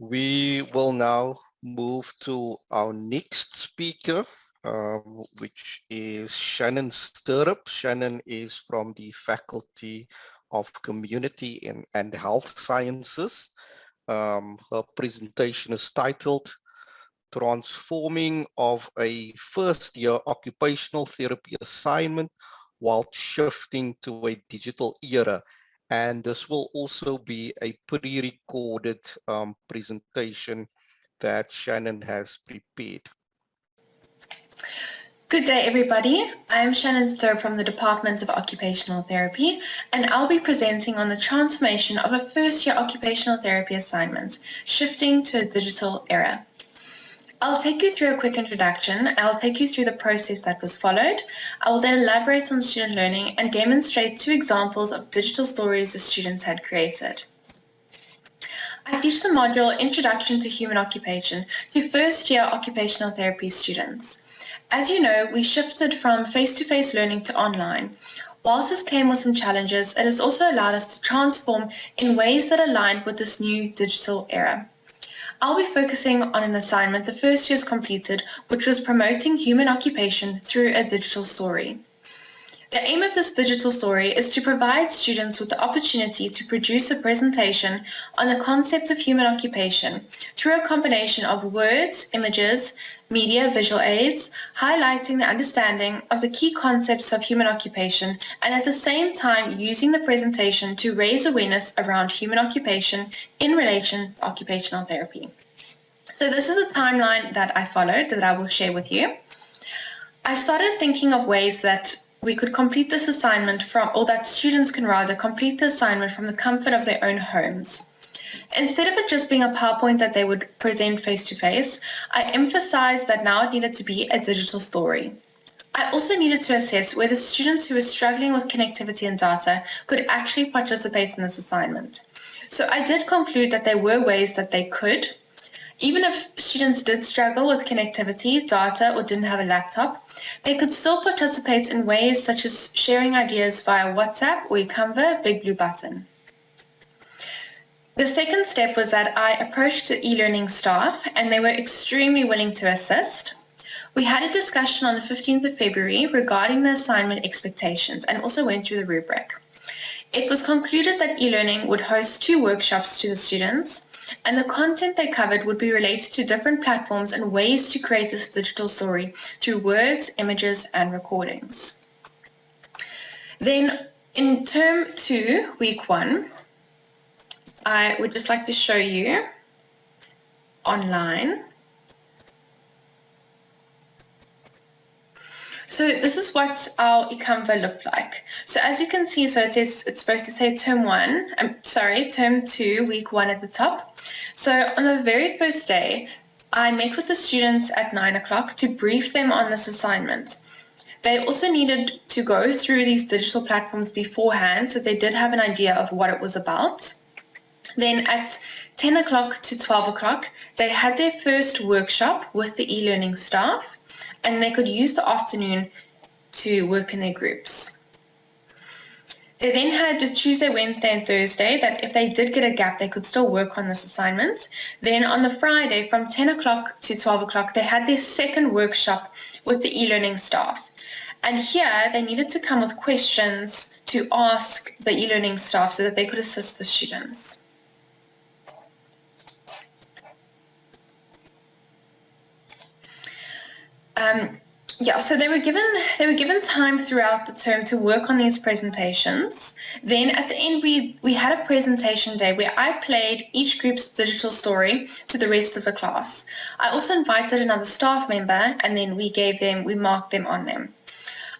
We will now move to our next speaker, which is Shannon Stirrup. Shannon is from the Faculty of Community and Health Sciences. Her presentation is titled Transforming of a First-Year Occupational Therapy Assignment while Shifting to a Digital Era. And this will also be a pre-recorded presentation that Shannon has prepared. Good day, everybody. I'm Shannon Stirrup from the Department of Occupational Therapy, and I'll be presenting on the transformation of a first-year occupational therapy assignment, shifting to a digital era. I'll take you through a quick introduction. I'll take you through the process that was followed. I will then elaborate on student learning and demonstrate 2 examples of digital stories the students had created. I teach the module Introduction to Human Occupation to first-year occupational therapy students. As you know, we shifted from face-to-face learning to online. Whilst this came with some challenges, it has also allowed us to transform in ways that align with this new digital era. I'll be focusing on an assignment the first year's completed, which was promoting human occupation through a digital story. The aim of this digital story is to provide students with the opportunity to produce a presentation on the concept of human occupation through a combination of words, images, media, visual aids, highlighting the understanding of the key concepts of human occupation and at the same time using the presentation to raise awareness around human occupation in relation to occupational therapy. So this is a timeline that I followed that I will share with you. I started thinking of ways that we could complete this assignment or that students can rather complete the assignment from the comfort of their own homes. Instead of it just being a PowerPoint that they would present face-to-face, I emphasized that now it needed to be a digital story. I also needed to assess whether students who were struggling with connectivity and data could actually participate in this assignment. So I did conclude that there were ways that they could. Even if students did struggle with connectivity, data, or didn't have a laptop, they could still participate in ways such as sharing ideas via WhatsApp or Canva, Big Blue Button. The second step was that I approached the e-learning staff and they were extremely willing to assist. We had a discussion on the 15th of February regarding the assignment expectations and also went through the rubric. It was concluded that e-learning would host 2 workshops to the students, and the content they covered would be related to different platforms and ways to create this digital story through words, images, and recordings. Then in term 2, week 1, I would just like to show you online. So this is what our eCanva looked like. So as you can see, so it says it's supposed to say term 2, week 1 at the top. So on the very first day, I met with the students at 9 o'clock to brief them on this assignment. They also needed to go through these digital platforms beforehand, so they did have an idea of what it was about. Then at 10 o'clock to 12 o'clock, they had their first workshop with the e-learning staff, and they could use the afternoon to work in their groups. They then had Tuesday, Wednesday, and Thursday that if they did get a gap, they could still work on this assignment. Then on the Friday, from 10 o'clock to 12 o'clock, they had their second workshop with the e-learning staff. And here, they needed to come with questions to ask the e-learning staff so that they could assist the students. So they were given time throughout the term to work on these presentations. Then at the end, we had a presentation day where I played each group's digital story to the rest of the class. I also invited another staff member, and then we marked them on them.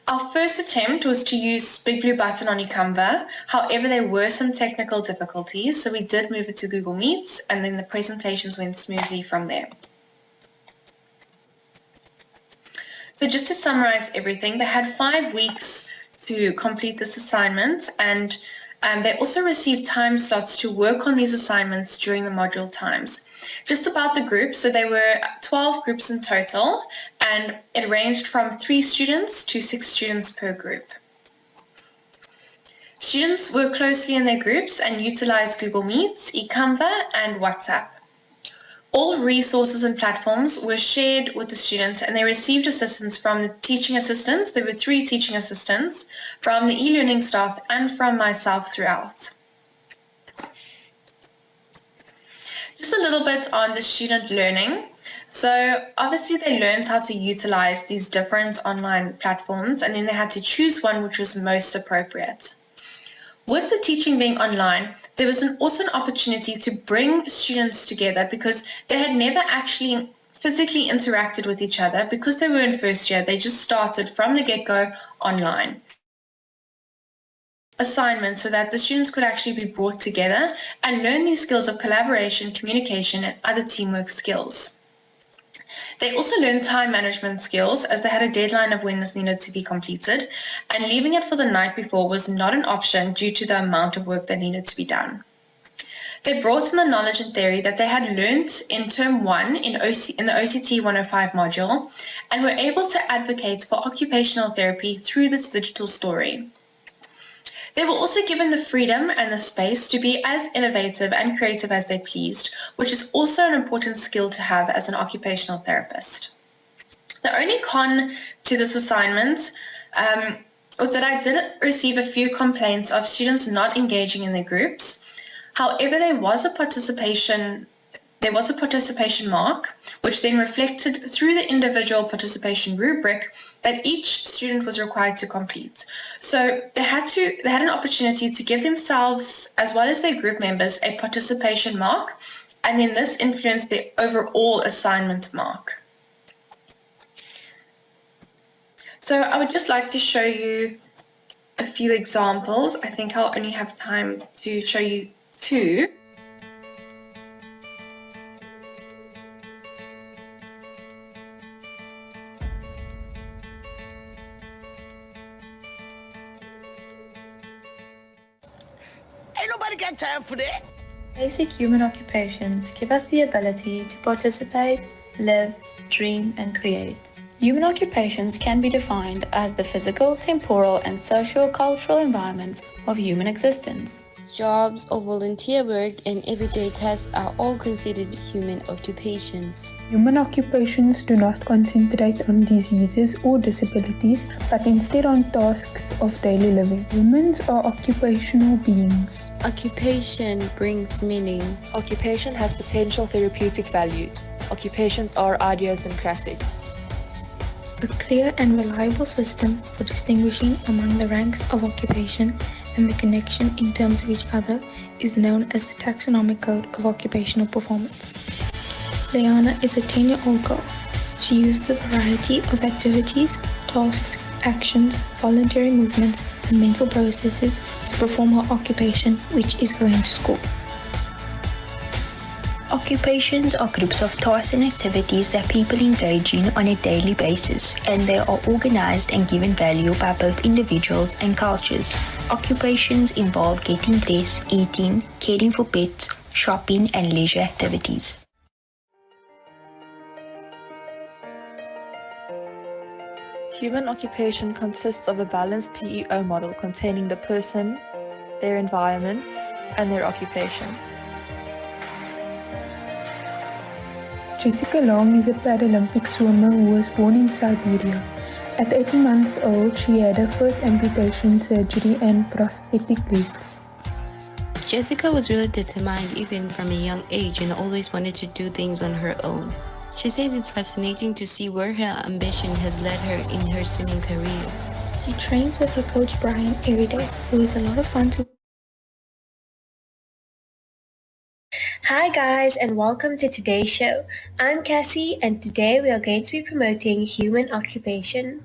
Our first attempt was to use Big Blue Button on eCanva. However, there were some technical difficulties, so we did move it to Google Meets, and then the presentations went smoothly from there. So just to summarize everything, they had 5 weeks to complete this assignment, and they also received time slots to work on these assignments during the module times. Just about the groups, so there were 12 groups in total, and it ranged from 3 students to 6 students per group. Students worked closely in their groups and utilized Google Meets, eCanva, and WhatsApp. All resources and platforms were shared with the students, and they received assistance from the teaching assistants. There were 3 teaching assistants, from the e-learning staff, and from myself throughout. Just a little bit on the student learning. So obviously they learned how to utilize these different online platforms, and then they had to choose one which was most appropriate. With the teaching being online, there was also an opportunity to bring students together because they had never actually physically interacted with each other. Because they were in first year, they just started from the get-go online. Assignments so that the students could actually be brought together and learn these skills of collaboration, communication, and other teamwork skills. They also learned time management skills as they had a deadline of when this needed to be completed, and leaving it for the night before was not an option due to the amount of work that needed to be done. They brought in the knowledge and theory that they had learnt in Term 1 in the OCT 105 module, and were able to advocate for occupational therapy through this digital story. They were also given the freedom and the space to be as innovative and creative as they pleased, which is also an important skill to have as an occupational therapist. The only con to this assignment was that I did receive a few complaints of students not engaging in their groups. However, there was a participation mark, which then reflected through the individual participation rubric that each student was required to complete. So they had an opportunity to give themselves, as well as their group members, a participation mark, and then this influenced their overall assignment mark. So I would just like to show you a few examples. I think I'll only have time to show you 2. Ain't nobody got time for that. Basic human occupations give us the ability to participate, live, dream, and create. Human occupations can be defined as the physical, temporal, and socio-cultural environments of human existence. Jobs or volunteer work and everyday tasks are all considered human occupations. Human occupations do not concentrate on diseases or disabilities, but instead on tasks of daily living. Humans are occupational beings. Occupation brings meaning. Occupation has potential therapeutic value. Occupations are idiosyncratic. A clear and reliable system for distinguishing among the ranks of occupation and the connection in terms of each other is known as the Taxonomic Code of Occupational Performance. Liana is a 10-year-old girl. She uses a variety of activities, tasks, actions, voluntary movements, and mental processes to perform her occupation, which is going to school. Occupations are groups of tasks and activities that people engage in on a daily basis, and they are organized and given value by both individuals and cultures. Occupations involve getting dressed, eating, caring for pets, shopping, and leisure activities. Human occupation consists of a balanced PEO model containing the person, their environment, and their occupation. Jessica Long is a Paralympic swimmer who was born in Siberia. At 18 months old, she had her first amputation surgery and prosthetic legs. Jessica was really determined even from a young age and always wanted to do things on her own. She says it's fascinating to see where her ambition has led her in her swimming career. She trains with her coach Brian every day, who is a lot of fun to. Hi guys, and welcome to today's show. I'm Cassie, and today we are going to be promoting human occupation.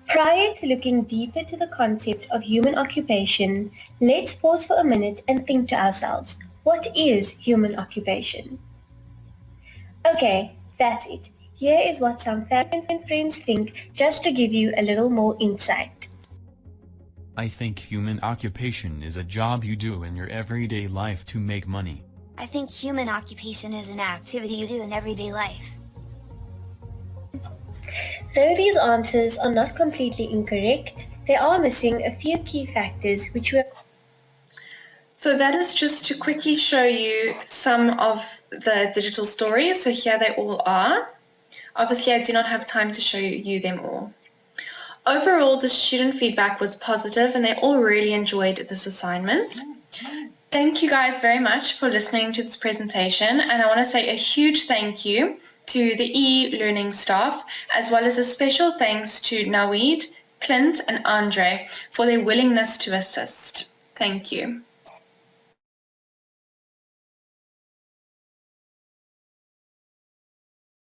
Prior to looking deeper to the concept of human occupation, let's pause for a minute and think to ourselves, what is human occupation? Okay, that's it. Here is what some family and friends think, just to give you a little more insight. I think human occupation is a job you do in your everyday life to make money. I think human occupation is an activity you do in everyday life. Though these answers are not completely incorrect, they are missing a few key factors which were... So that is just to quickly show you some of the digital stories. So here they all are. Obviously, I do not have time to show you them all. Overall, the student feedback was positive and they all really enjoyed this assignment. Thank you guys very much for listening to this presentation, and I want to say a huge thank you to the e-learning staff, as well as a special thanks to Naweed, Clint and Andre for their willingness to assist. Thank you.